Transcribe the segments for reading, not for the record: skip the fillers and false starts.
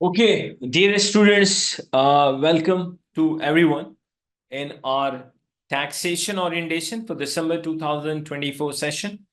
Okay, dear students, welcome to everyone in our taxation orientation for December 2024 session.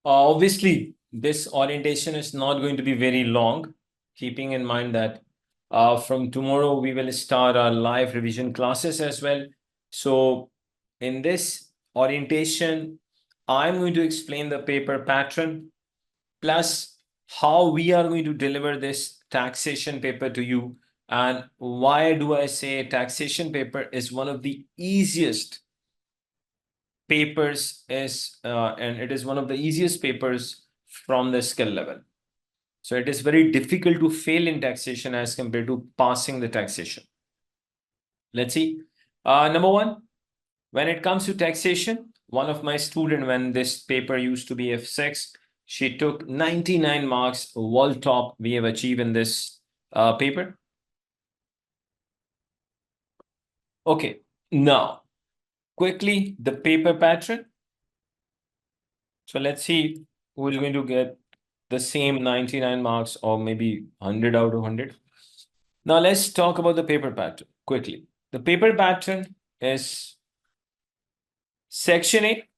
Obviously, this orientation is not going to be very long, keeping in mind that from tomorrow we will start our live revision classes as well. So, in this orientation, I'm going to explain the paper pattern plus how we are going to deliver this taxation paper to you. And why do I say taxation paper is one of the easiest papers and it is one of the easiest papers from the skill level. So it is very difficult to fail in taxation as compared to passing the taxation. Let's see. Number one, when it comes to taxation, one of my student, when this paper used to be F6, she took 99 marks, world top we have achieved in this paper. Okay, now quickly the paper pattern. So let's see who is going to get the same 99 marks or maybe 100 out of 100. Now let's talk about the paper pattern quickly. The paper pattern is section A.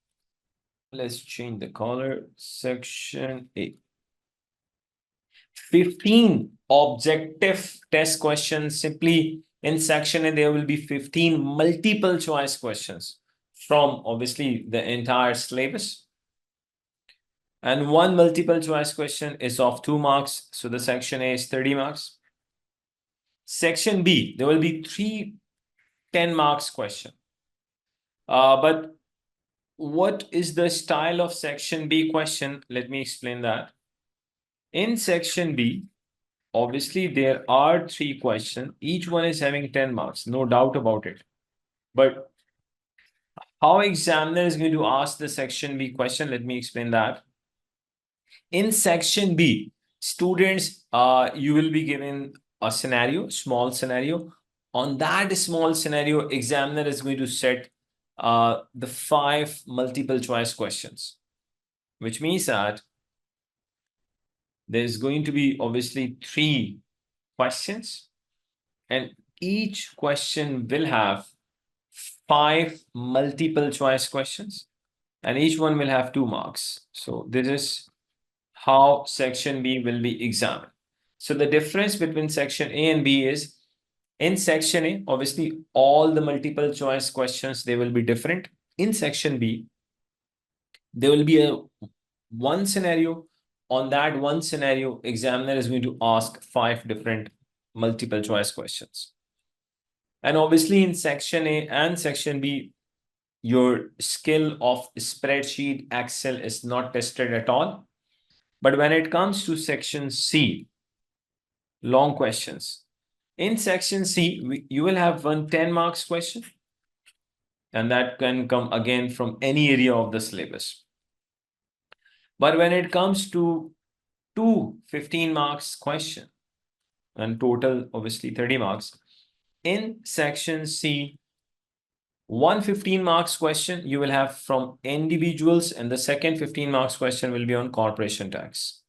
Let's change the color. Section A. 15 objective test questions. Simply in section A, there will be 15 multiple choice questions from obviously the entire syllabus. And one multiple choice question is of 2 marks. So the section A is 30 marks. Section B, there will be 3 10 marks question. But what is the style of section B question? Let me explain that. In section B, obviously there are 3 questions. Each one is having 10 marks, no doubt about it. But how examiner is going to ask the section B question? Let me explain that. In section B, students, you will be given a scenario, small scenario. On that small scenario, examiner is going to set the 5 multiple choice questions, which means that there's going to be obviously 3 questions, and each question will have 5 multiple choice questions, and each one will have 2 marks. So this is how section B will be examined. So the difference between section A and B is in section A, obviously all the multiple choice questions, they will be different. In section B, there will be a one scenario. On that one scenario, examiner is going to ask 5 different multiple choice questions. And obviously in section A and section B, your skill of spreadsheet Excel is not tested at all. But when it comes to section C, long questions. In section C, you will have one 10 marks question. And that can come again from any area of the syllabus. But when it comes to 15 marks question, and total obviously 30 marks, in section C, 15 marks question you will have from individuals, and the second 15 marks question will be on corporation tax.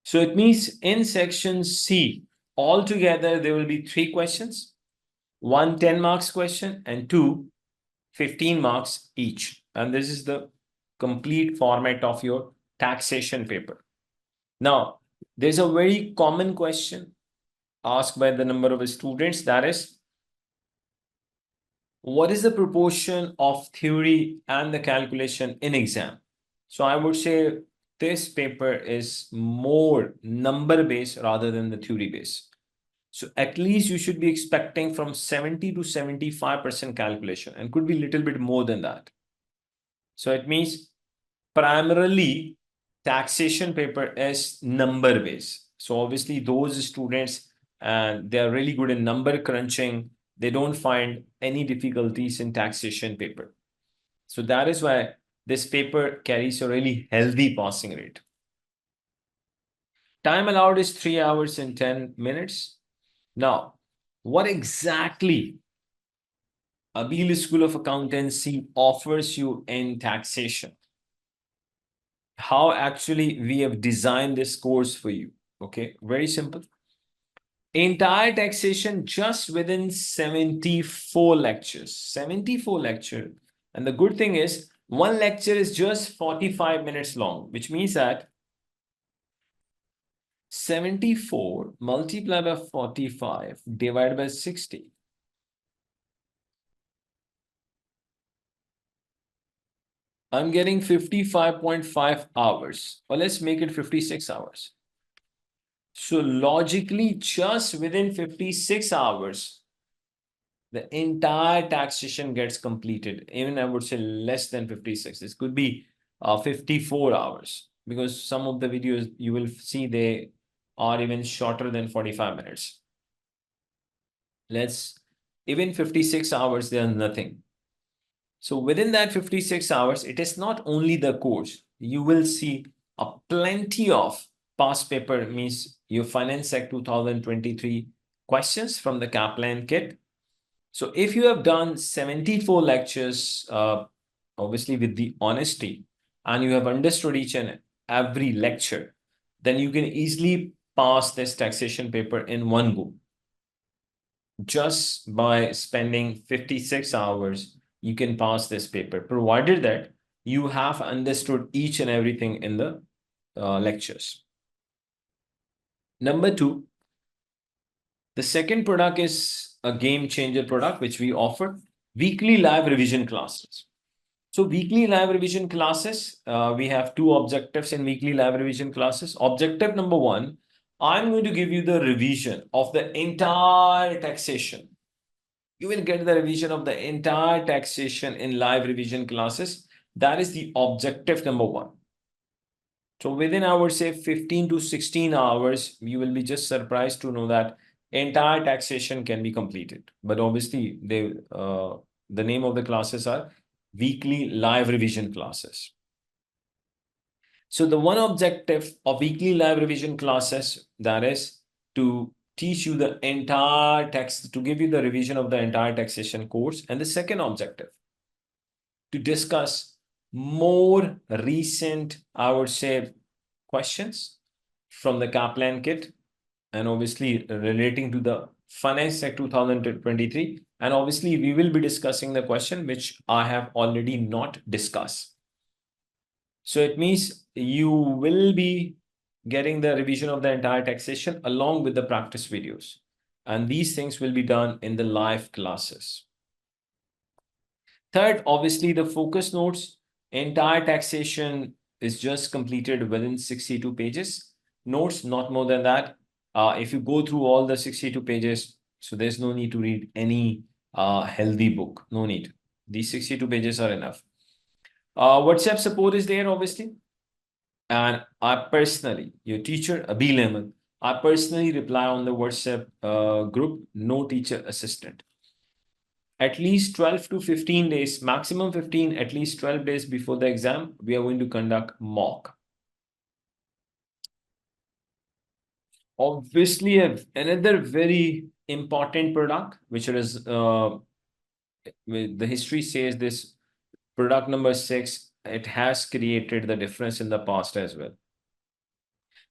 So it means in section C, altogether there will be 3 questions, one 10 marks question and 2 15 marks each. And this is the complete format of your taxation paper. Now, there's a very common question asked by the number of students, that is, what is the proportion of theory and the calculation in exam? So I would say this paper is more number based rather than the theory based. So at least you should be expecting from 70 to 75% calculation, and could be a little bit more than that. So it means primarily taxation paper is number based. So obviously those students, and they are really good in number crunching, they don't find any difficulties in taxation paper. So that is why this paper carries a really healthy passing rate. Time allowed is 3 hours and 10 minutes. Now, what exactly Abeel School of Accountancy offers you in taxation? how actually we have designed this course for you. Okay, very simple. Entire taxation just within 74 lectures. 74 lecture. And the good thing is, one lecture is just 45 minutes long, which means that 74 multiplied by 45 divided by 60. I'm getting 55.5 hours. Or let's make it 56 hours. So logically, just within 56 hours, the entire taxation gets completed. Even I would say less than 56. This could be 54 hours, because some of the videos you will see they are even shorter than 45 minutes. Let's even 56 hours, they are nothing. So within that 56 hours, it is not only the course. You will see a plenty of past paper, means your Finance Act 2023 questions from the Kaplan Kit. So if you have done 74 lectures, obviously with the honesty, and you have understood each and every lecture, then you can easily pass this taxation paper in one go. Just by spending 56 hours, you can pass this paper, provided that you have understood each and everything in the lectures. Number two, the second product is a game changer product, which we offer weekly live revision classes. So weekly live revision classes, we have two objectives in weekly live revision classes. Objective number one, I'm going to give you the revision of the entire taxation. You will get the revision of the entire taxation in live revision classes. That is the objective number one. So within, I would say, 15 to 16 hours, you will be just surprised to know that entire taxation can be completed. But obviously, the name of the classes are weekly live revision classes. So the one objective of weekly live revision classes, that is to teach you the entire tax, to give you the revision of the entire taxation course. And the second objective, to discuss more recent, I would say, questions from the Kaplan Kit, and obviously relating to the Finance Act 2023. And obviously, we will be discussing the question which I have already not discussed. So it means you will be getting the revision of the entire taxation along with the practice videos. And these things will be done in the live classes. Third, obviously, the focus notes. Entire taxation is just completed within 62 pages. Notes, not more than that. If you go through all the 62 pages, so there's no need to read any healthy book. No need. These 62 pages are enough. WhatsApp support is there, obviously. And I personally, your teacher, Abeel Ahmed, I personally reply on the WhatsApp group, no teacher assistant. At least 12 to 15 days, maximum 15, at least 12 days before the exam, we are going to conduct mock. Obviously, another very important product, which is, the history says this product number 6, it has created the difference in the past as well.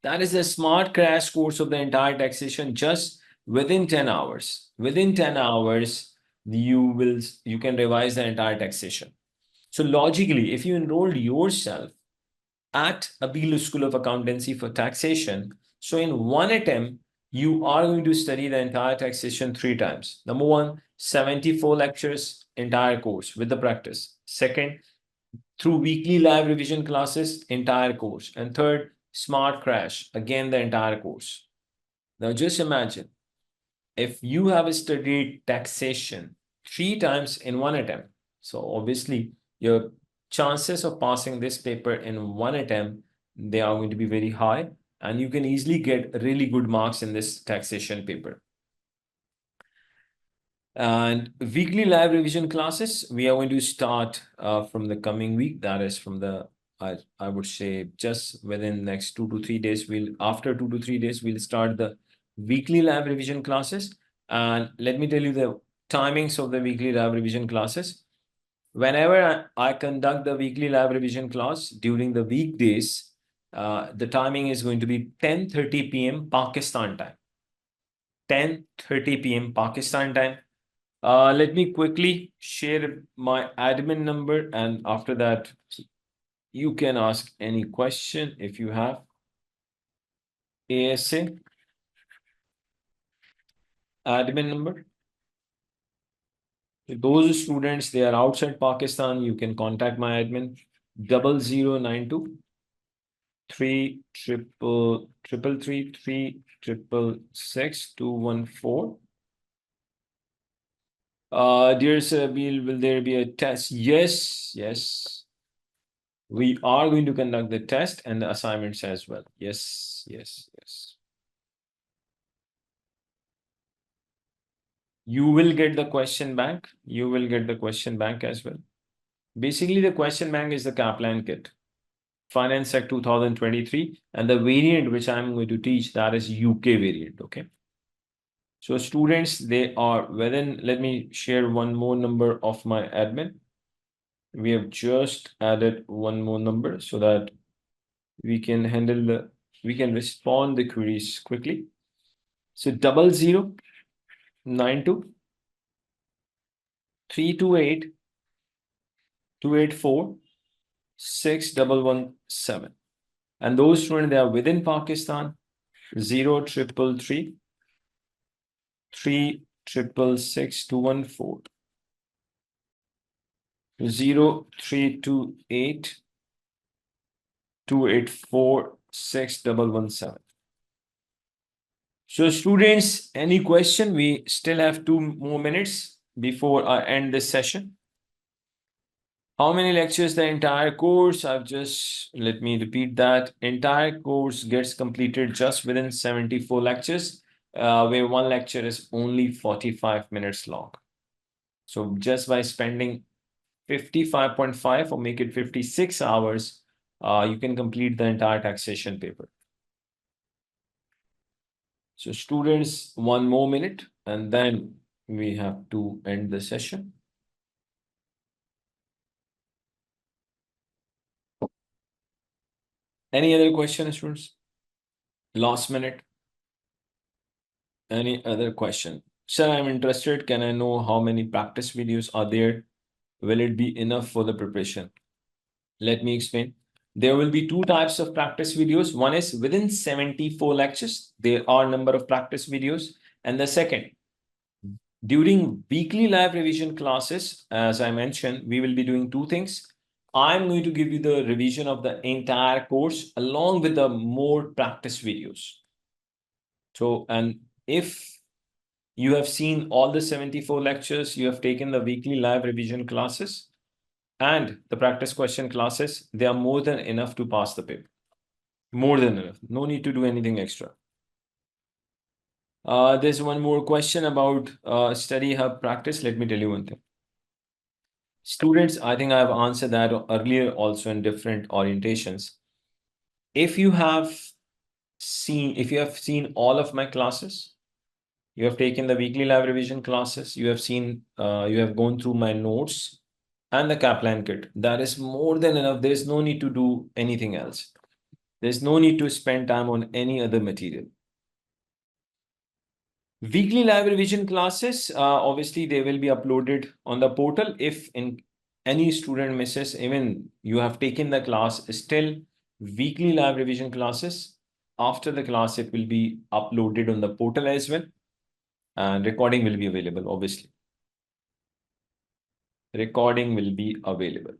That is a smart crash course of the entire taxation just within 10 hours. Within 10 hours, you can revise the entire taxation. So logically, if you enrolled yourself at Abeel School of Accountancy for taxation, so in one attempt, you are going to study the entire taxation 3 times. Number one, 74 lectures, entire course with the practice. Second, through weekly live revision classes, entire course. And third, smart crash, again, the entire course. Now just imagine, if you have studied taxation 3 times in one attempt, so obviously your chances of passing this paper in one attempt, they are going to be very high, and you can easily get really good marks in this taxation paper. And weekly live revision classes, we are going to start from the coming week. That is from the, I would say, just within next 2 to 3 days, after 2 to 3 days, we'll start the weekly live revision classes. And let me tell you the timings of the weekly live revision classes. whenever I conduct the weekly live revision class during the weekdays, the timing is going to be 10:30 p.m. Pakistan time. 10:30 p.m. Pakistan time. Let me quickly share my admin number, and after that, you can ask any question if you have. ASA admin number. Those students, they are outside Pakistan, you can contact my admin 0092 333 dear Sir Abeel, will there be a test? Yes. We are going to conduct the test and the assignments as well. Yes. You will get the question bank. You will get the question bank as well. Basically, the question bank is the Kaplan Kit, Finance Act 2023, and the variant which I'm going to teach, that is UK variant. Okay. So students, they are within, let me share one more number of my admin. We have just added one more number so that we can respond the queries quickly. So 0092 328 284 6117. And those students, they are within Pakistan, 0333 366214, 0328 284 6117. So students, any question? We still have 2 more minutes before I end this session. How many lectures the entire course? Let me repeat that. Entire course gets completed just within 74 lectures, where one lecture is only 45 minutes long. So just by spending 55.5 or make it 56 hours, you can complete the entire taxation paper. So students, 1 more minute, and then we have to end the session. Any other questions, students? Last minute. Any other question? Sir, I'm interested. Can I know how many practice videos are there? Will it be enough for the preparation? Let me explain. There will be 2 types of practice videos. One is within 74 lectures, there are number of practice videos. And the second, during weekly live revision classes, as I mentioned, we will be doing 2 things. I'm going to give you the revision of the entire course along with the more practice videos. So, and if you have seen all the 74 lectures, you have taken the weekly live revision classes and the practice question classes, they are more than enough to pass the paper. More than enough. No need to do anything extra. There's one more question about study hub practice. Let me tell you one thing. Students, I think I have answered that earlier also in different orientations. If you have seen all of my classes, you have taken the weekly live revision classes, you have gone through my notes and the Kaplan Kit, that is more than enough. There's no need to do anything else. There's no need to spend time on any other material. Weekly live revision classes, obviously they will be uploaded on the portal. If any student misses, even you have taken the class, still weekly live revision classes, after the class, it will be uploaded on the portal as well. And recording will be available, obviously. Recording will be available.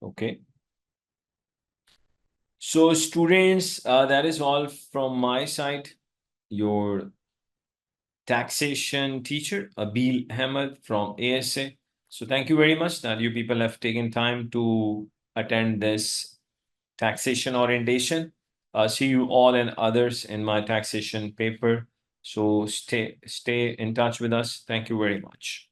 Okay. So students, that is all from my side. Your taxation teacher, Abeel Ahmed from ASA. So thank you very much that you people have taken time to attend this taxation orientation. See you all and others in my taxation paper. So stay in touch with us. Thank you very much.